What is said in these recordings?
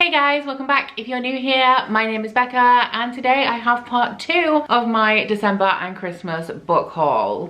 Hey guys, welcome back. If you're new here, my name is Becca and today I have part 2 of my December and Christmas book haul.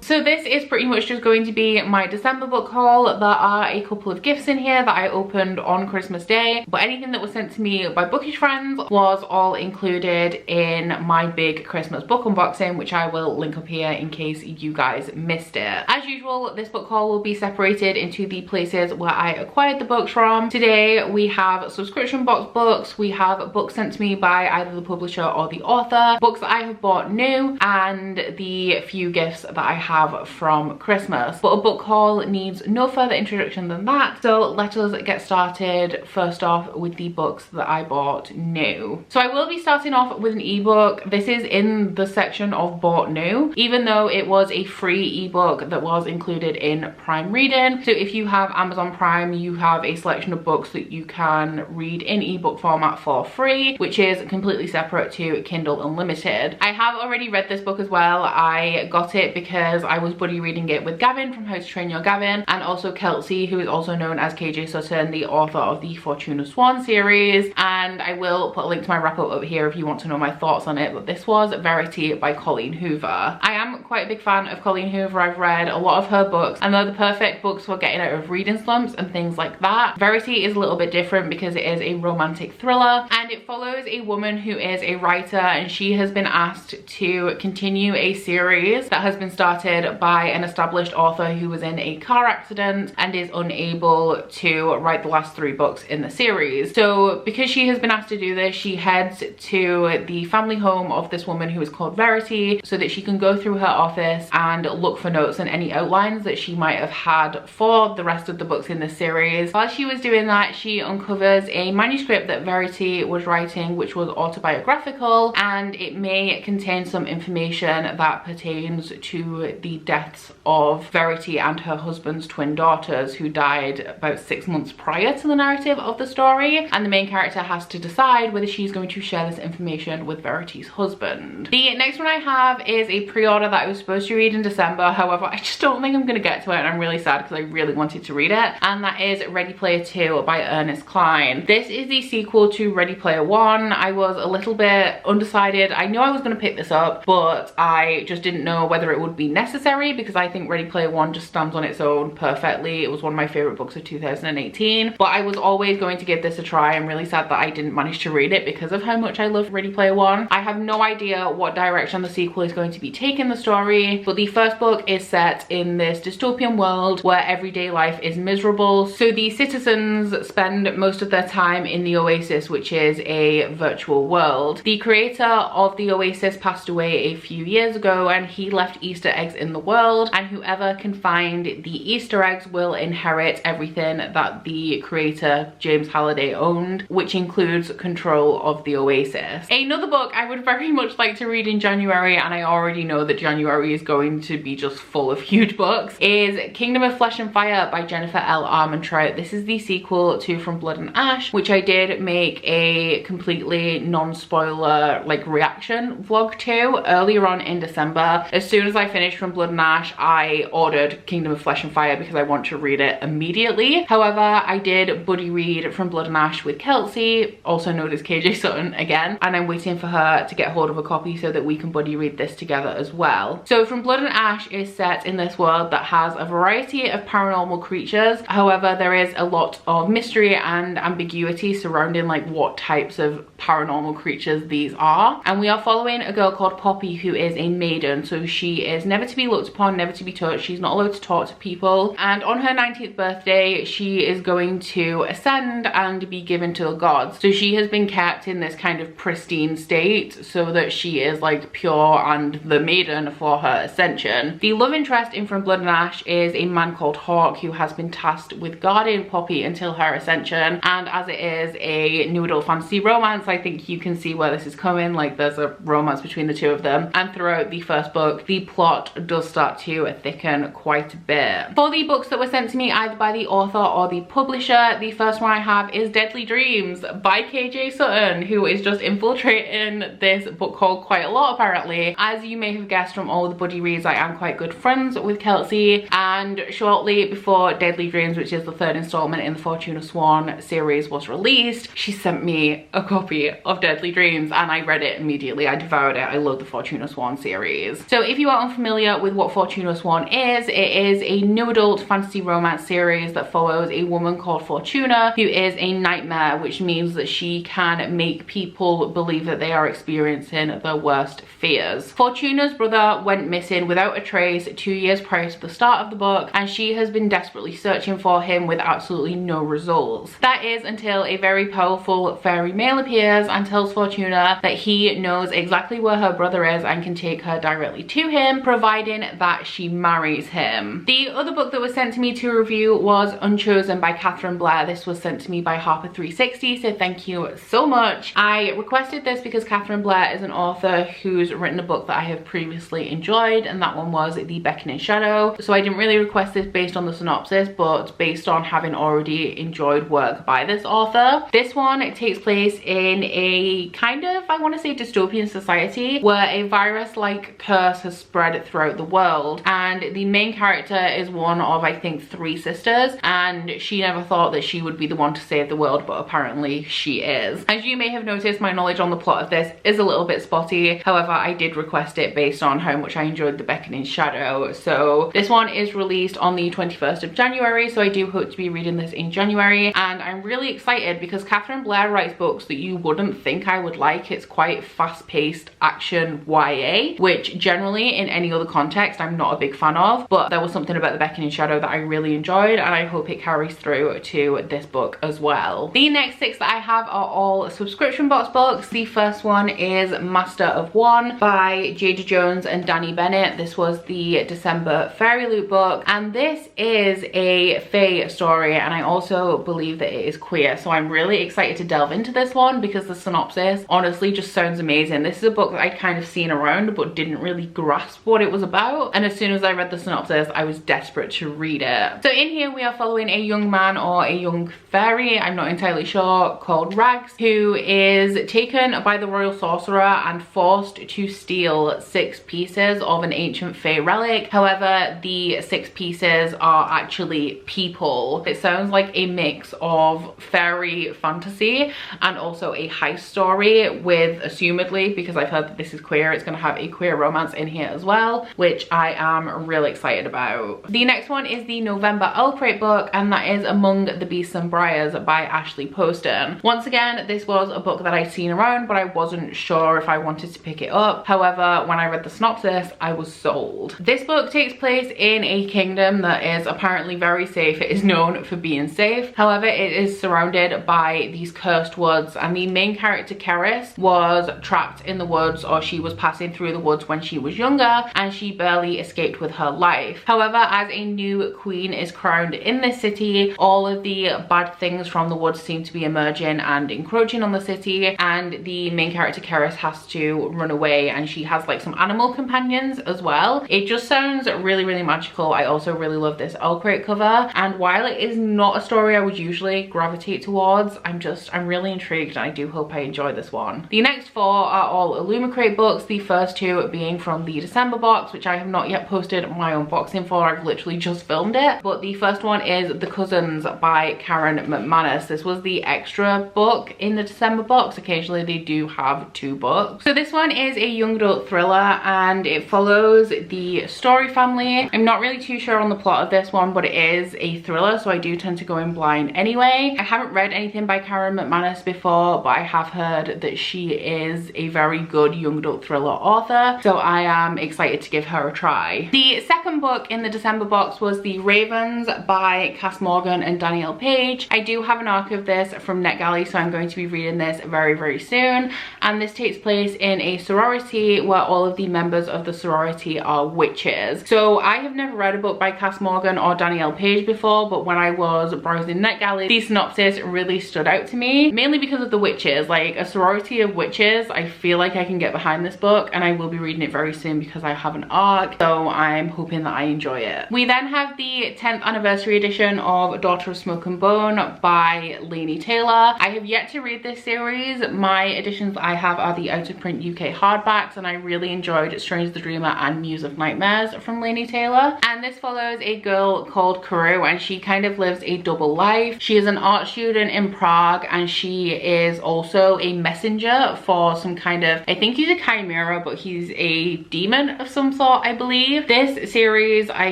So this is pretty much just going to be my December book haul. There are a couple of gifts in here that I opened on Christmas Day, but anything that was sent to me by bookish friends was all included in my big Christmas book unboxing, which I will link up here in case you guys missed it. As usual, this book haul will be separated into the places where I acquired the books from. Today we have subscription box books, we have books sent to me by either the publisher or the author, books that I have bought new, and the few gifts that I have from Christmas. But a book haul needs no further introduction than that, so let us get started first off with the books that I bought new. So I will be starting off with an ebook. This is in the section of bought new, even though it was a free ebook that was included in Prime Reading. So if you have Amazon Prime, you have a selection of books that you can read in ebook format for free, which is completely separate to Kindle Unlimited. I have already read this book as well. I got it because I was buddy reading it with Gavin from How to Train Your Gavin, and also Kelsey, who is also known as KJ Sutton, the author of the Fortuna Swan series, and I will put a link to my wrap up over here if you want to know my thoughts on it. But this was Verity by Colleen Hoover. I am quite a big fan of Colleen Hoover. I've read a lot of her books and they're the perfect books for getting out of reading slumps and things like that. Verity is a little bit different because it is a romantic thriller and it follows a woman who is a writer, and she has been asked to continue a series that has been started by an established author who was in a car accident and is unable to write the last 3 books in the series. So because she has been asked to do this, she heads to the family home of this woman who is called Verity so that she can go through her office and look for notes and any outlines that she might have had for the rest of the books in the series. While she was doing that, she uncovers a manuscript that Verity was writing, which was autobiographical, and it may contain some information that pertains to the deaths of Verity and her husband's twin daughters, who died about 6 months prior to the narrative of the story, and the main character has to decide whether she's going to share this information with Verity's husband. The next one I have is a pre-order that I was supposed to read in December, however I just don't think I'm going to get to it, and I'm really sad because I really wanted to read it, and that is Ready Player 2 by Ernest Cline. This is the sequel to Ready Player 1. I was a little bit undecided. I knew I was going to pick this up, but I just didn't know whether it would be necessary because I think Ready Player 1 just stands on its own perfectly. It was one of my favorite books of 2018, but I was always going to give this a try. I'm really sad that I didn't manage to read it because of how much I love Ready Player 1. I have no idea what direction the sequel is going to be taking the story, but the first book is set in this dystopian world where everyday life is miserable. So the citizens spend most of their time in the Oasis, which is a virtual world. The creator of the Oasis passed away a few years ago and he left Easter eggs in the world, and whoever can find the Easter eggs will inherit everything that the creator James Halliday owned, which includes control of the Oasis. Another book I would very much like to read in January, and I already know that January is going to be just full of huge books, is Kingdom of Flesh and Fire by Jennifer L. Armentrout. This is the sequel to From Blood and Ash, which I did make a completely non-spoiler reaction vlog to earlier on in December. As soon as I finished From Blood and Ash, I ordered Kingdom of Flesh and Fire because I want to read it immediately. However, I did buddy read From Blood and Ash with Kelsey, also known as KJ Sutton again, and I'm waiting for her to get hold of a copy so that we can buddy read this together as well. So From Blood and Ash is set in this world that has a variety of paranormal creatures. However, there is a lot of mystery and ambiguity surrounding what types of paranormal creatures these are, and we are following a girl called Poppy who is a maiden. So she is never to be looked upon, never to be touched. She's not allowed to talk to people, and on her 19th birthday she is going to ascend and be given to the gods. So she has been kept in this kind of pristine state so that she is pure and the maiden for her ascension. The love interest in From Blood and Ash is a man called Hawk who has been tasked with guarding Poppy until her ascension, and as it is a new adult fantasy romance, I think you can see where this is coming. There's a romance between the two of them, and throughout the first book the plot does start to thicken quite a bit. For the books that were sent to me either by the author or the publisher, the first one I have is Deadly Dreams by KJ Sutton, who is just infiltrating this book haul quite a lot apparently. As you may have guessed from from all the buddy reads, I am quite good friends with Kelsey, and shortly before Deadly Dreams, which is the third installment in the Fortuna Swan series, was released, she sent me a copy of Deadly Dreams and I read it immediately. I devoured it. I love the Fortuna Swan series. So if you are unfamiliar with what Fortuna Swan is, it is a new adult fantasy romance series that follows a woman called Fortuna who is a nightmare, which means that she can make people believe that they are experiencing their worst fears. Fortuna's brother went missing without a trace 2 years prior to the start of the book, and she has been desperately searching for him with absolutely no results. That is until a very powerful fairy male appears and tells Fortuna that he knows exactly where her brother is and can take her directly to him, providing that she marries him. The other book that was sent to me to review was Unchosen by Catherine Blair. This was sent to me by Harper 360, so thank you so much. I requested this because Catherine Blair is an author who's written a book that I have previously enjoyed, and that one was The Beckoning Shadow. So I didn't really request this based on the synopsis, but based on having already enjoyed work by this author. This one takes place in a kind of, I want to say, dystopian society where a virus-like curse has spread throughout the world, and the main character is one of, I think, 3 sisters, and she never thought that she would be the one to save the world, but apparently she is. As you may have noticed, my knowledge on the plot of this is a little bit spotty. However, I did request it based on how much I enjoyed The Beckoning Shadow. So this one is released on the 21st of January, so I do hope to be reading this in January, and I'm really excited because Catherine Blair writes books that you wouldn't think I would like. It's quite fast-paced action YA, which generally in any other context I'm not a big fan of, but there was something about The Beckoning Shadow that I really enjoyed, and I hope it carries through to this book as well. The next 6 that I have are all subscription box books. The first one is Master of One by Jada Jones and Danny Bennett. This was the December Fairy Loot book, and this is a fae story, and I also believe that it is queer, so I'm really excited to delve into this one because the synopsis honestly just sounds amazing. This is a book that I'd kind of seen around but didn't really grasp what it was about, and as soon as I read the synopsis I was desperate to read it. So in here we are following a young man or a young fairy, I'm not entirely sure, called Rags, who is taken by the royal sorcerer and forced to steal 6 pieces of an ancient fae relic. However, the 6 pieces are actually people. It sounds like a mix of fairy fantasy and also a heist story with, assumedly, because I've heard that this is queer, it's going to have a queer romance in here as well, which I am really excited about. The next one is the November Owlcrate book, and that is Among the Beasts and Briars by Ashley Poston. Once again, this was a book that I'd seen around, but I wasn't sure if I wanted to pick it up. However, when I read the synopsis, I was sold. This book takes place in a kingdom that is apparently very safe. It is known for being safe. However, it is surrounded by these cursed woods, and the main character, Keris, was trapped in the woods, or she was passing through the woods when she was younger, and she barely escaped with her life. However, as a new queen is crowned in this city, all of the bad things from the woods seem to be emerging and encroaching on the city, and the main character, Keris, has to run away, and she has like some animal companions as well. It just sounds really, really magical. I also really love this Owlcrate cover, and while it is not a story I would usually gravitate towards, I'm really intrigued, and I do hope I enjoy this one. The next 4 are all Illumicrate books, the first 2 being from the December box, which I have not yet posted my unboxing for. I've literally just filmed it, but the first one is The Cousins by Karen McManus. This was the extra book in the December box. Occasionally they do have 2 books. So this one is a young adult thriller, and it follows the Story family. I'm not really too sure on the plot of this one, but it is a thriller, so I do tend to go in blind anyway. I haven't read anything by Karen McManus before, but I have heard that she is a very good young adult thriller author, so I am excited to give her a try. The second book in the December box was The Ravens by Cass Morgan and Danielle Page. I do have an arc of this from NetGalley, so I'm going to be reading this very, very soon, and this takes place in a sorority where all of the members of the sorority are witches. So I have never read a book by Cass Morgan or Danielle Page before, but when I was browsing NetGalley, the synopsis really stood out to me, mainly because of the witches. Like, a sorority of witches, I feel like I can get behind this book, and I will be reading it very soon because I have an arc, so I'm hoping that I enjoy it. We then have the 10th anniversary edition of Daughter of Smoke and Bone by Laini Taylor. I have yet to read this series. My editions I have are the out of print UK hardbacks, and I really enjoyed Stranger Strange the Dreamer and Muse of Nightmares from Laini Taylor. And this follows a girl called Karu, and she kind of lives a double life. She is an art student in Prague, and she is also a messenger for some kind of, I think he's a chimera, but he's a demon of some sort, I believe. This series, I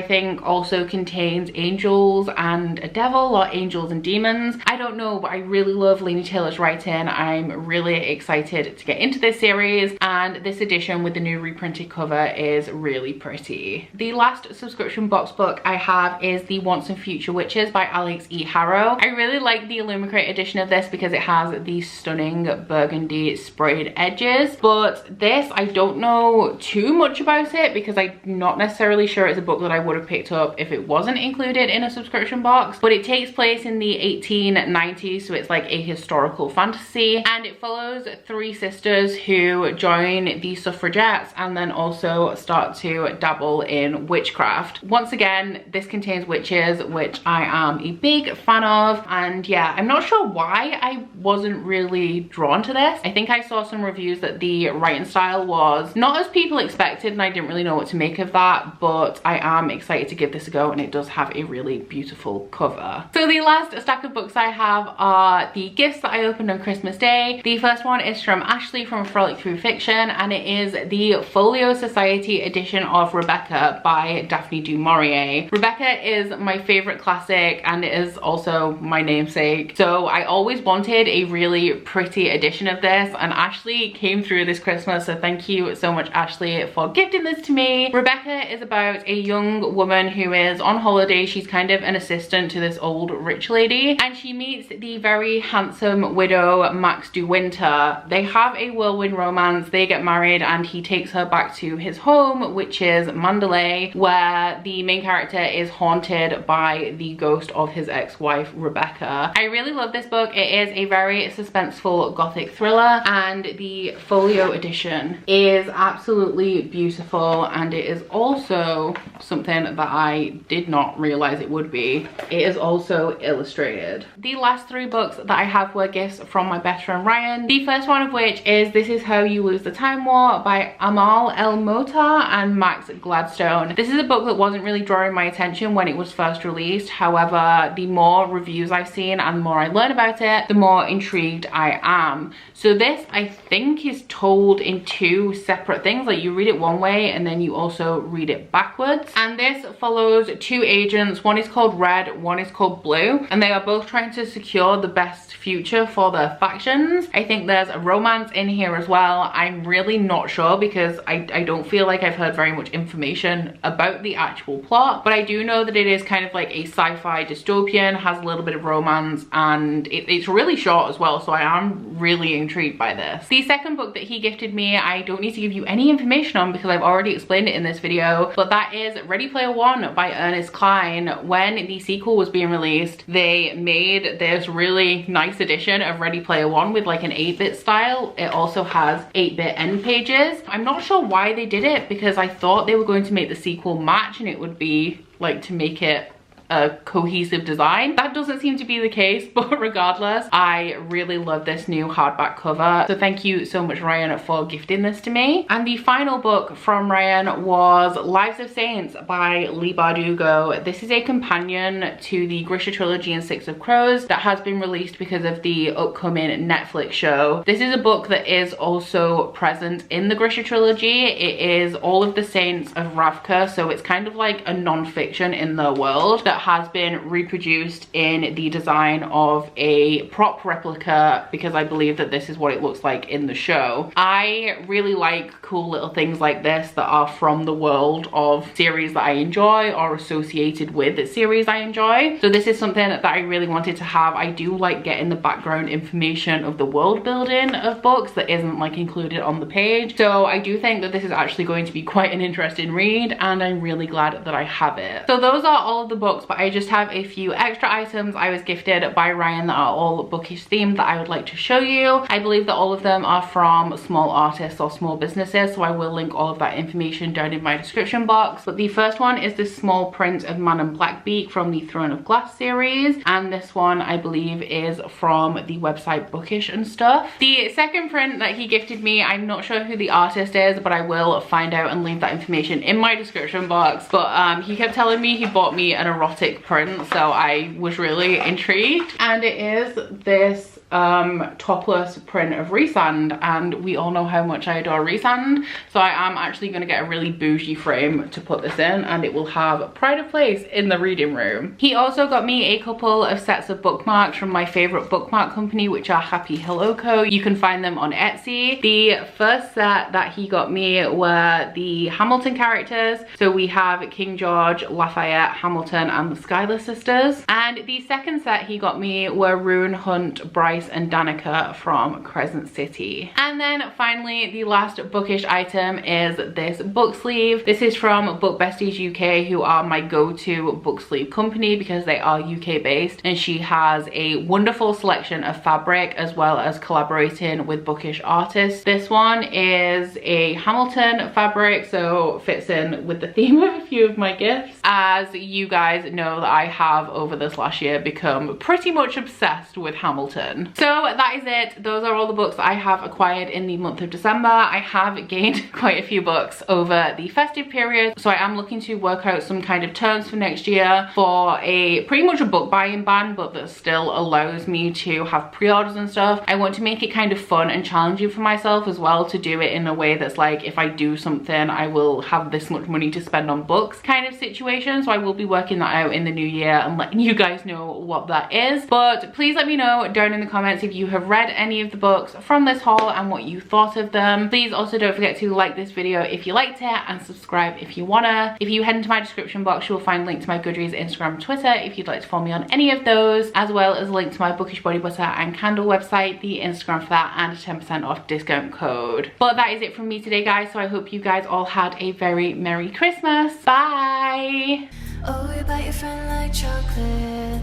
think, also contains angels and a devil, or angels and demons. I don't know, but I really love Laini Taylor's writing. I'm really excited to get into this series, and this edition with the new reprinted cover is really pretty. The last subscription box book I have is The Once and Future Witches by Alex E. Harrow. I really like the Illumicrate edition of this because it has these stunning burgundy sprayed edges, but this, I don't know too much about it because I'm not necessarily sure it's a book that I would have picked up if it wasn't included in a subscription box. But it takes place in the 1890s, so it's like a historical fantasy, and it follows three sisters who join the suffragettes and then also start to dabble in witchcraft. Once again, this contains witches, which I am a big fan of, and yeah, I'm not sure why I wasn't really drawn to this. I think I saw some reviews that the writing style was not as people expected, and I didn't really know what to make of that, but I am excited to give this a go, and it does have a really beautiful cover. So the last stack of books I have are the gifts that I opened on Christmas Day. The first one is from Ashley from Frolic Through Fiction, and it is the Folio Society edition of Rebecca by Daphne du Maurier. Rebecca is my favorite classic, and it is also my namesake, so I always wanted a really pretty edition of this, and Ashley came through this Christmas, so thank you so much, Ashley, for gifting this to me. Rebecca is about a young woman who is on holiday. She's kind of an assistant to this old rich lady, and she meets the very handsome widow Max de Winter. They have a whirlwind romance, they get married, and he takes her back to his home, which is Mandalay, where the main character is haunted by the ghost of his ex-wife Rebecca. I really love this book. It is a very suspenseful gothic thriller, and the folio edition is absolutely beautiful, and it is also something that I did not realize it would be. It is also illustrated. The last three books that I have were gifts from my best friend Ryan. The first one of which is This Is How You Lose the Time War by Amal El Motar and Max Gladstone. This is a book that wasn't really drawing my attention when it was first released. However, the more reviews I've seen and the more I learn about it, the more intrigued I am. So this, I think, is told in two separate things. Like, you read it one way and then you also read it backwards. And this follows two agents. One is called Red, one is called Blue, and they are both trying to secure the best future for their factions. I think there's a romance in here as well. I'm really not sure because I don't feel like I've heard very much information about the actual plot, but I do know that it is kind of like a sci-fi dystopian, has a little bit of romance, and it's really short as well, so I am really intrigued by this. The second book that he gifted me, I don't need to give you any information on because I've already explained it in this video, but that is Ready Player One by Ernest Cline. When the sequel was being released, they made this really nice edition of Ready Player One with like an 8-bit style. It also has 8-bit end pages. I'm not sure why they did it because I thought they were going to make the sequel match and it would be like to make it a cohesive design. That doesn't seem to be the case, but regardless, I really love this new hardback cover. So thank you so much, Ryan, for gifting this to me. And the final book from Ryan was Lives of Saints by Leigh Bardugo. This is a companion to the Grisha trilogy and Six of Crows that has been released because of the upcoming Netflix show. This is a book that is also present in the Grisha trilogy. It is all of the saints of Ravka, so it's kind of like a non-fiction in their world that has been reproduced in the design of a prop replica because I believe that this is what it looks like in the show. I really like cool little things like this that are from the world of series that I enjoy or associated with the series I enjoy. So this is something that I really wanted to have. I do like getting the background information of the world building of books that isn't like included on the page. So I do think that this is actually going to be quite an interesting read, and I'm really glad that I have it. So those are all of the books but I just have a few extra items I was gifted by Ryan that are all bookish themed that I would like to show you. I believe that all of them are from small artists or small businesses, so I will link all of that information down in my description box. But the first one is this small print of Man in Blackbeak from the Throne of Glass series, and this one I believe is from the website Bookish and stuff. The second print that he gifted me, I'm not sure who the artist is, but I will find out and leave that information in my description box. But he kept telling me he bought me an erotic print, so I was really intrigued. And it is this topless print of Rhysand, and we all know how much I adore Rhysand, so I am actually going to get a really bougie frame to put this in, and it will have pride of place in the reading room. He also got me a couple of sets of bookmarks from my favorite bookmark company, which are Happy Hello Co. You can find them on Etsy. The first set that he got me were the Hamilton characters, so we have King George, Lafayette, Hamilton and the Schuyler sisters, and the second set he got me were Rune, Hunt, Bryce and Danica from Crescent City. And then finally, the last bookish item is this book sleeve. This is from Book Besties UK, who are my go-to book sleeve company because they are UK based, and she has a wonderful selection of fabric as well as collaborating with bookish artists. This one is a Hamilton fabric, so fits in with the theme of a few of my gifts. As you guys know that I have over this last year become pretty much obsessed with Hamilton. So that is it. Those are all the books that I have acquired in the month of December. I have gained quite a few books over the festive period, so I am looking to work out some kind of terms for next year for a pretty much a book buying ban, but that still allows me to have pre-orders and stuff. I want to make it kind of fun and challenging for myself as well, to do it in a way that's like, if I do something I will have this much money to spend on books kind of situation. So I will be working that out in the new year and letting you guys know what that is. But please let me know down in the comments if you have read any of the books from this haul and what you thought of them. Please also don't forget to like this video if you liked it, and subscribe if you wanna. If you head into my description box, you'll find a link to my Goodreads, Instagram, Twitter if you'd like to follow me on any of those, as well as a link to my Bookish body butter and candle website, the Instagram for that, and a 10% off discount code. But that is it from me today, guys, so I hope you guys all had a very Merry Christmas. Bye! Oh, you bite your friend like chocolate.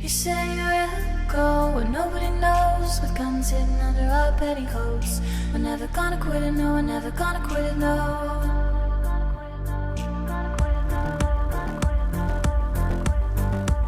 You say you will go where nobody knows, with guns hidden under our petticoats. We're never gonna quit it, no, we're never gonna quit it, no.